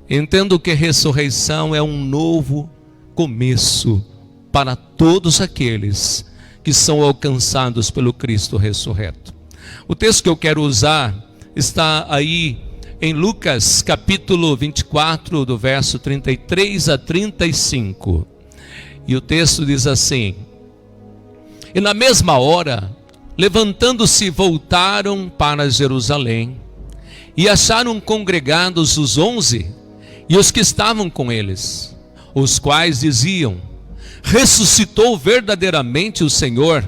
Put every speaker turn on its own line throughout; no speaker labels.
Entendo que ressurreição é um novo começo para todos aqueles que são alcançados pelo Cristo ressurreto. O texto que eu quero usar está aí em Lucas capítulo 24, do verso 33 a 35. E o texto diz assim: E na mesma hora, levantando-se, voltaram para Jerusalém, e acharam congregados os 11 e os que estavam com eles, os quais diziam: ressuscitou verdadeiramente o Senhor,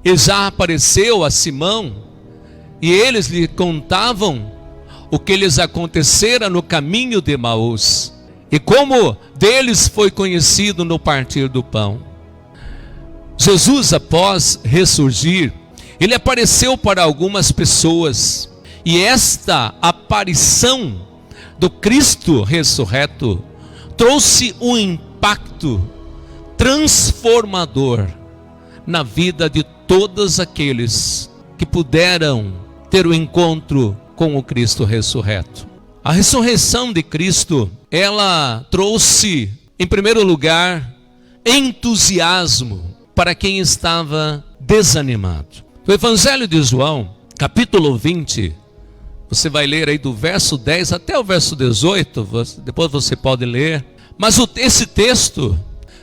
e já apareceu a Simão. E eles lhe contavam o que lhes acontecera no caminho de Emaús, e como deles foi conhecido no partir do pão. Jesus, após ressurgir, ele apareceu para algumas pessoas, e esta aparição do Cristo ressurreto trouxe um impacto transformador na vida de todos aqueles que puderam ter o encontro com o Cristo ressurreto. A ressurreição de Cristo, ela trouxe, em primeiro lugar, entusiasmo para quem estava desanimado. No Evangelho de João, capítulo 20, você vai ler aí do verso 10 até o verso 18, depois você pode ler. Mas esse texto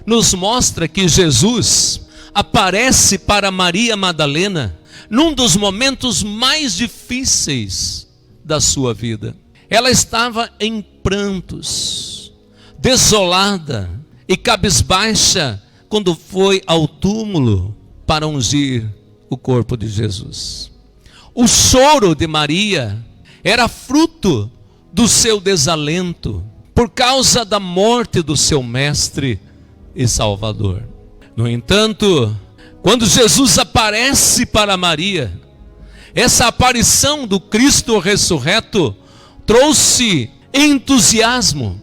nos mostra que Jesus aparece para Maria Madalena num dos momentos mais difíceis da sua vida. Ela estava em prantos, desolada e cabisbaixa quando foi ao túmulo para ungir o corpo de Jesus. O choro de Maria era fruto do seu desalento por causa da morte do seu mestre e Salvador. No entanto, quando Jesus aparece para Maria, essa aparição do Cristo ressurreto trouxe entusiasmo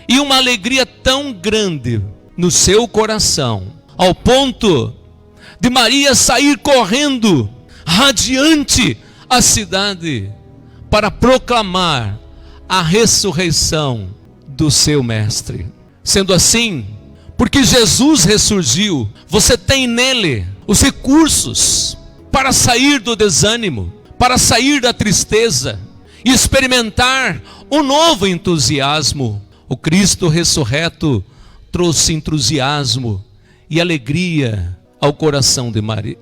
e uma alegria tão grande no seu coração, ao ponto de Maria sair correndo, radiante, à cidade, para proclamar a ressurreição do seu mestre. Sendo assim, porque Jesus ressurgiu, você tem nele os recursos para sair do desânimo, para sair da tristeza e experimentar um novo entusiasmo. O Cristo ressurreto trouxe entusiasmo e alegria ao coração de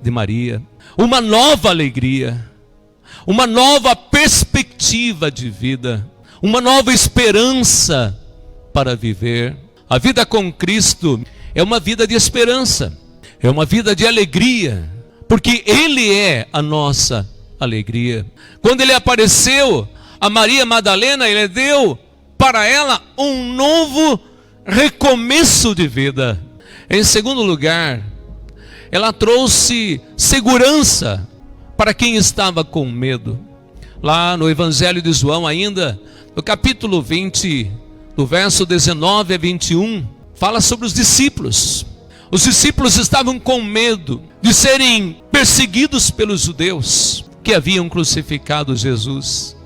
Maria, uma nova alegria, uma nova perspectiva de vida, uma nova esperança para viver. A vida com Cristo é uma vida de esperança, é uma vida de alegria, porque Ele é a nossa alegria. Quando Ele apareceu a Maria Madalena, Ele deu para ela um novo recomeço de vida. Em segundo lugar, ela trouxe segurança para quem estava com medo. Lá no Evangelho de João ainda, no capítulo 20, do verso 19 a 21, fala sobre os discípulos. Os discípulos estavam com medo de serem perseguidos pelos judeus que haviam crucificado Jesus.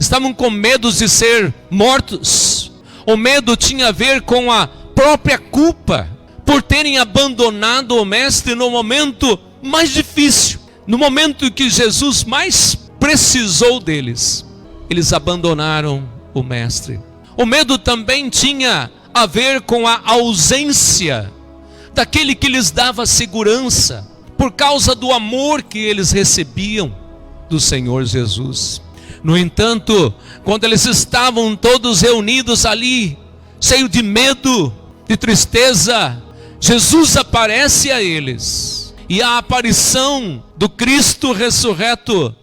Estavam com medo de ser mortos. O medo tinha a ver com a própria culpa por terem abandonado o mestre no momento mais difícil, no momento em que Jesus mais precisou deles. Eles abandonaram o mestre. O medo também tinha a ver com a ausência daquele que lhes dava segurança, por causa do amor que eles recebiam do Senhor Jesus. No entanto, quando eles estavam todos reunidos ali, cheios de medo, de tristeza, Jesus aparece a eles, e a aparição do Cristo ressurreto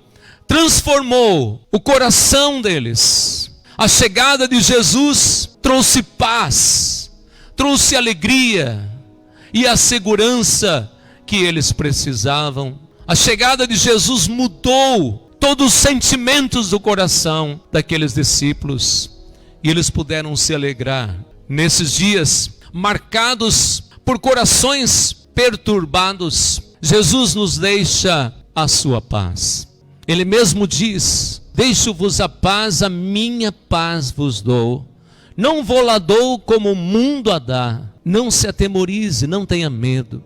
transformou o coração deles. A chegada de Jesus trouxe paz, trouxe alegria e a segurança que eles precisavam. A chegada de Jesus mudou todos os sentimentos do coração daqueles discípulos, e eles puderam se alegrar nesses dias marcados por corações perturbados. Jesus nos deixa a sua paz. Ele mesmo diz: deixo-vos a paz, a minha paz vos dou. Não vou lá dou como o mundo a dá. Não se atemorize, não tenha medo.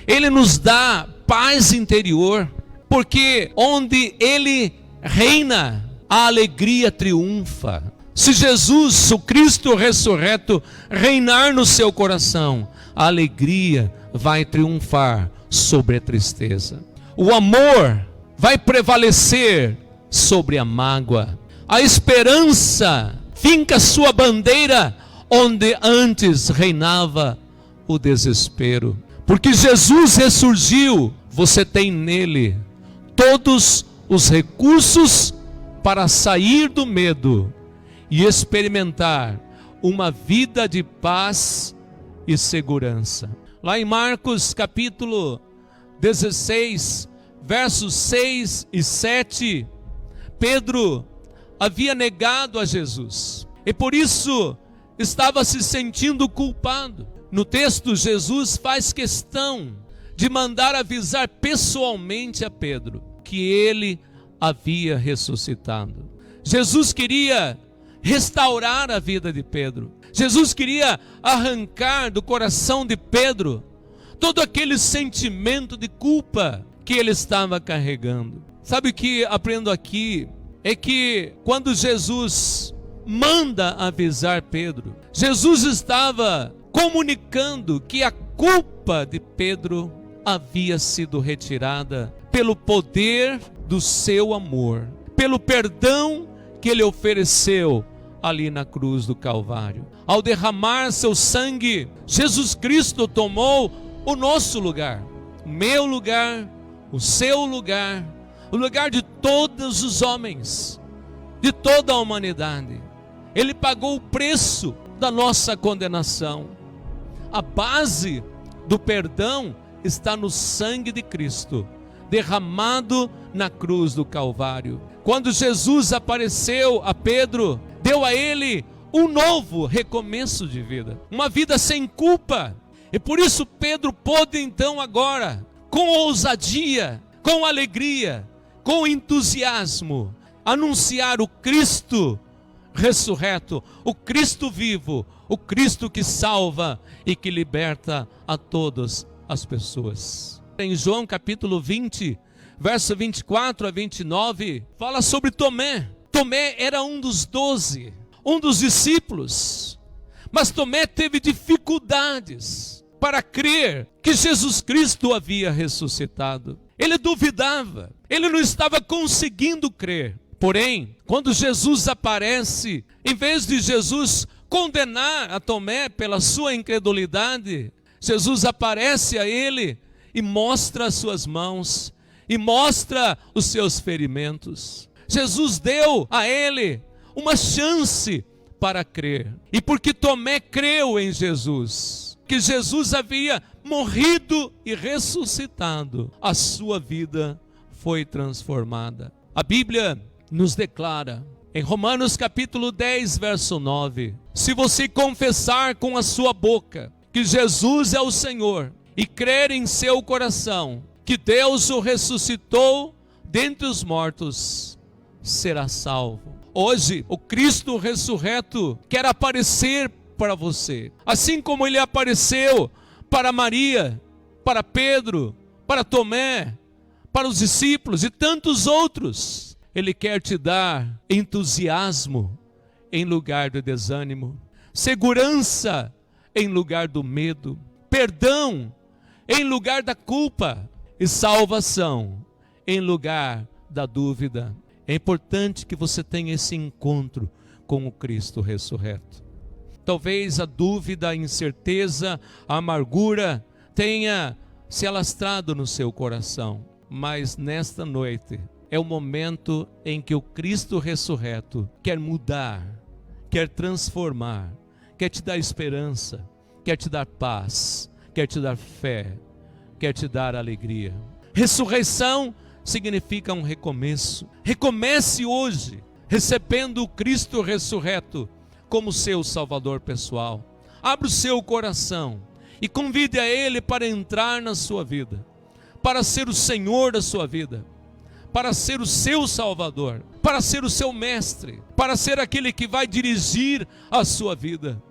Ele nos dá paz interior, porque onde Ele reina, a alegria triunfa. Se Jesus, o Cristo ressurreto, reinar no seu coração, a alegria vai triunfar sobre a tristeza. O amor vai prevalecer sobre a mágoa. A esperança finca sua bandeira onde antes reinava o desespero. Porque Jesus ressurgiu, você tem nele todos os recursos para sair do medo e experimentar uma vida de paz e segurança. Lá em Marcos capítulo 16, versos 6 e 7, Pedro havia negado a Jesus e por isso estava se sentindo culpado. No texto, Jesus faz questão de mandar avisar pessoalmente a Pedro que ele havia ressuscitado. Jesus queria restaurar a vida de Pedro. Jesus queria arrancar do coração de Pedro todo aquele sentimento de culpa que ele estava carregando. Sabe o que aprendo aqui? É que quando Jesus manda avisar Pedro, Jesus estava comunicando que a culpa de Pedro havia sido retirada pelo poder do seu amor, pelo perdão que ele ofereceu ali na cruz do Calvário. Ao derramar seu sangue, Jesus Cristo tomou o nosso lugar, o meu lugar, o seu lugar, o lugar de todos os homens, de toda a humanidade. Ele pagou o preço da nossa condenação. A base do perdão está no sangue de Cristo, derramado na cruz do Calvário. Quando Jesus apareceu a Pedro, deu a ele um novo recomeço de vida, uma vida sem culpa. E por isso Pedro pôde então agora, com ousadia, com alegria, com entusiasmo, anunciar o Cristo ressurreto, o Cristo vivo, o Cristo que salva e que liberta a todas as pessoas. Em João capítulo 20, verso 24 a 29, fala sobre Tomé. Tomé era um dos 12, um dos discípulos, mas Tomé teve dificuldades para crer que Jesus Cristo havia ressuscitado. Ele duvidava, ele não estava conseguindo crer. Porém, quando Jesus aparece, em vez de Jesus condenar a Tomé pela sua incredulidade, Jesus aparece a ele e mostra as suas mãos, e mostra os seus ferimentos. Jesus deu a ele uma chance para crer. E porque Tomé creu em Jesus, que Jesus havia morrido e ressuscitado, a sua vida foi transformada. A Bíblia nos declara, em Romanos capítulo 10, verso 9, se você confessar com a sua boca que Jesus é o Senhor e crer em seu coração que Deus o ressuscitou dentre os mortos, será salvo. Hoje, o Cristo ressurreto quer aparecer para você, assim como ele apareceu para Maria, para Pedro, para Tomé, para os discípulos e tantos outros. Ele quer te dar entusiasmo em lugar do desânimo, segurança em lugar do medo, perdão em lugar da culpa e salvação em lugar da dúvida. É importante que você tenha esse encontro com o Cristo ressurreto. Talvez a dúvida, a incerteza, a amargura tenha se alastrado no seu coração, mas nesta noite é o momento em que o Cristo ressurreto quer mudar, quer transformar, quer te dar esperança, quer te dar paz, quer te dar fé, quer te dar alegria. Ressurreição significa um recomeço. Recomece hoje, recebendo o Cristo ressurreto como seu Salvador pessoal. Abra o seu coração e convide a Ele para entrar na sua vida, para ser o Senhor da sua vida, para ser o seu Salvador, para ser o seu mestre, para ser aquele que vai dirigir a sua vida,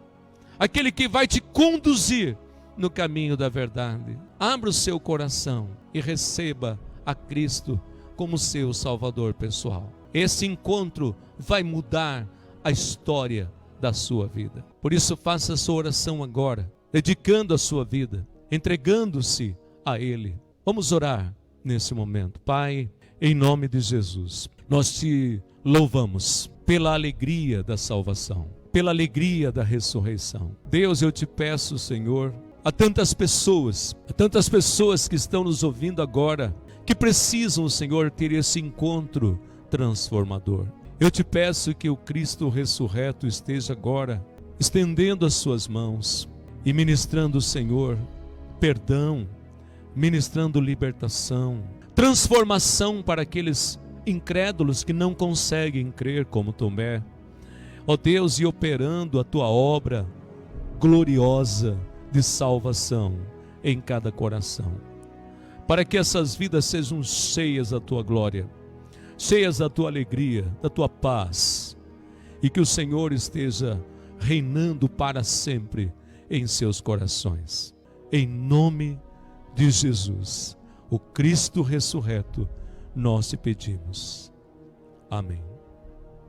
aquele que vai te conduzir no caminho da verdade. Abra o seu coração e receba a Cristo como seu Salvador pessoal. Esse encontro vai mudar a história da sua vida. Por isso, faça a sua oração agora, dedicando a sua vida, entregando-se a Ele. Vamos orar nesse momento. Pai, em nome de Jesus, nós te louvamos pela alegria da salvação, pela alegria da ressurreição. Deus, eu te peço, Senhor, a tantas pessoas que estão nos ouvindo agora, que precisam, Senhor, ter esse encontro transformador. Eu te peço que o Cristo ressurreto esteja agora estendendo as suas mãos e ministrando, Senhor, perdão, ministrando libertação, transformação para aqueles incrédulos que não conseguem crer como Tomé. Ó Deus, e operando a tua obra gloriosa de salvação em cada coração, para que essas vidas sejam cheias da tua glória, cheias da tua alegria, da tua paz, e que o Senhor esteja reinando para sempre em seus corações. Em nome de Jesus, o Cristo ressurreto, nós te pedimos. Amém.